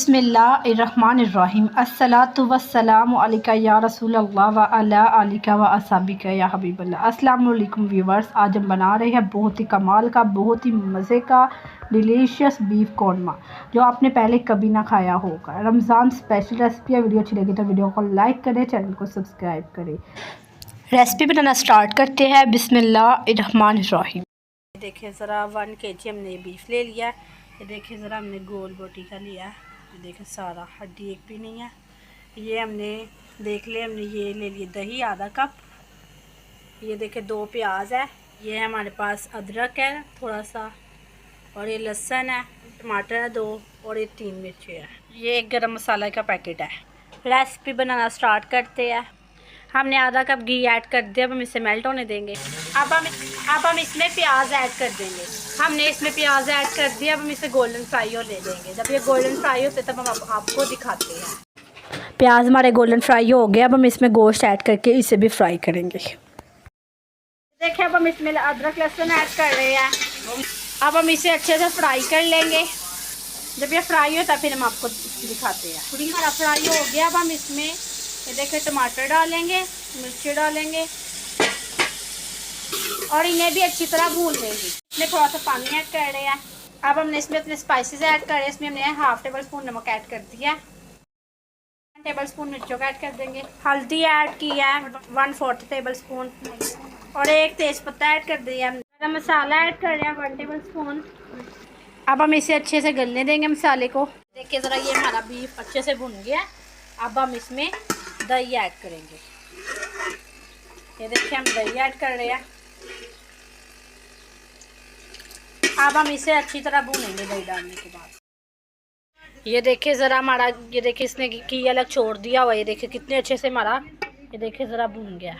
बिस्मिल्लाहिर्रहमानिर्रहीम अस्सलातु वस्सलामु अलैका या रसूलल्लाह व अला आलिका व अस्हाबिका या हबीबल्लाह। अस्सलामु अलैकुम व्यूवर्स, आज हम बना रहे हैं बहुत ही कमाल का, बहुत ही मज़े का डिलीशियस बीफ कौरमा, जो आपने पहले कभी ना खाया होगा। रमज़ान स्पेशल रेसिपी है। वीडियो अच्छी लगी तो वीडियो को लाइक करें, चैनल को सब्सक्राइब करें। रेसिपी बनाना स्टार्ट करते हैं। बिस्मिल्लाहिर्रहमानिर्रहीम। देखिए ज़रा 1 kg हमने बीफ ले लिया। ये देखिए ज़रा हमने गोल बोटी का लिया। ये देखिए सारा हड्डी एक भी नहीं है। ये हमने देख ले, हमने ये ले लिए दही आधा कप। ये देखिए 2 प्याज है। ये हमारे पास अदरक है थोड़ा सा, और ये लहसुन है, टमाटर है 2, और ये 3 मिर्ची है। ये एक गरम मसाला का पैकेट है। रेसिपी बनाना स्टार्ट करते हैं। हमने आधा कप घी ऐड कर दिया। अब हम इसे मेल्ट होने देंगे। अब हम इसमें प्याज ऐड कर देंगे। हमने इसमें प्याज ऐड कर दिया। अब हम इसे गोल्डन फ्राई होने देंगे। जब ये गोल्डन फ्राई होते तब हम आपको दिखाते हैं। प्याज हमारे गोल्डन फ्राई हो गए। अब हम इसमें गोश्त ऐड करके इसे भी फ्राई करेंगे। देखिए अब हम इसमें अदरक लहसुन ऐड कर रहे हैं। अब हम इसे अच्छे से फ्राई कर लेंगे। जब ये फ्राई होता है फिर हम आपको दिखाते हैं। पूरी हमारा फ्राई हो गया। अब हम इसमें ये देखिए टमाटर डालेंगे, मिर्ची डालेंगे, और इन्हें भी अच्छी तरह भून लेंगे। इसमें थोड़ा सा पानी ऐड कर रहे हैं। अब हमने इसमें अपने स्पाइसेस ऐड कर रहे हैं। इसमें हमने 1/2 टेबलस्पून नमक ऐड कर दिया, 1 टेबलस्पून मिर्चों का ऐड कर देंगे। हल्दी ऐड किया है 1/4 टेबलस्पून, और 1 तेज़पत्ता ऐड कर दिया। गरम मसाला ऐड कर रहे हैं 1 टेबलस्पून। अब हम इसे अच्छे से गलने देंगे मसाले को। देखिए ज़रा ये हमारा बीफ अच्छे से भुन गया। अब हम इसमें दही ऐड करेंगे। ये देखिए हम दही ऐड कर रहे हैं। अब हम इसे अच्छी तरह भूनेंगे दही डालने के बाद। ये देखिए ज़रा हमारा, ये देखिए इसने घी अलग छोड़ दिया हुआ। ये देखिए कितने अच्छे से हमारा, ये देखिए ज़रा भून गया।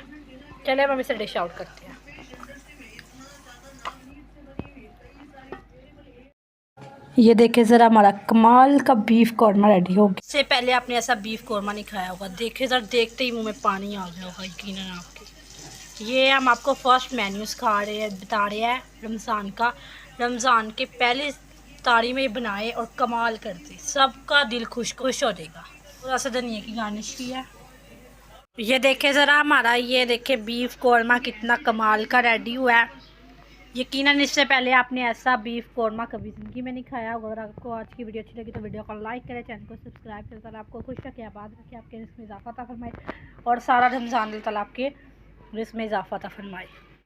चले अब हम इसे डिश आउट करते हैं। ये देखिए ज़रा हमारा कमाल का बीफ कौरमा रेडी हो गया। इससे पहले आपने ऐसा बीफ कौरमा नहीं खाया होगा। देखिए ज़रा देखते ही मुंह में पानी आ गया होगा यकीनन आपके। ये हम आपको फर्स्ट मेन्यूज़ बता रहे हैं रमज़ान का। रमज़ान के पहले तारी में बनाए और कमाल कर दे, सबका दिल खुश हो जाएगा। थोड़ा सा धनिया की गार्निश की है। ये देखिए ज़रा हमारा, ये देखिए बीफ कौरमा कितना कमाल का रेडी हुआ है। यकीनन इससे पहले आपने ऐसा बीफ कौरमा कभी ज़िंदगी में नहीं खाया होगा। अगर आपको आज की वीडियो अच्छी लगी तो वीडियो को लाइक करें, चैनल को सब्सक्राइब करें। ताला आपको खुश रखे, आबाद रखे, आपके रिस्क में इजाफा अता फरमाए, और सारा रमज़ान ताला आपके रिस्क में इजाफा अता फरमाए।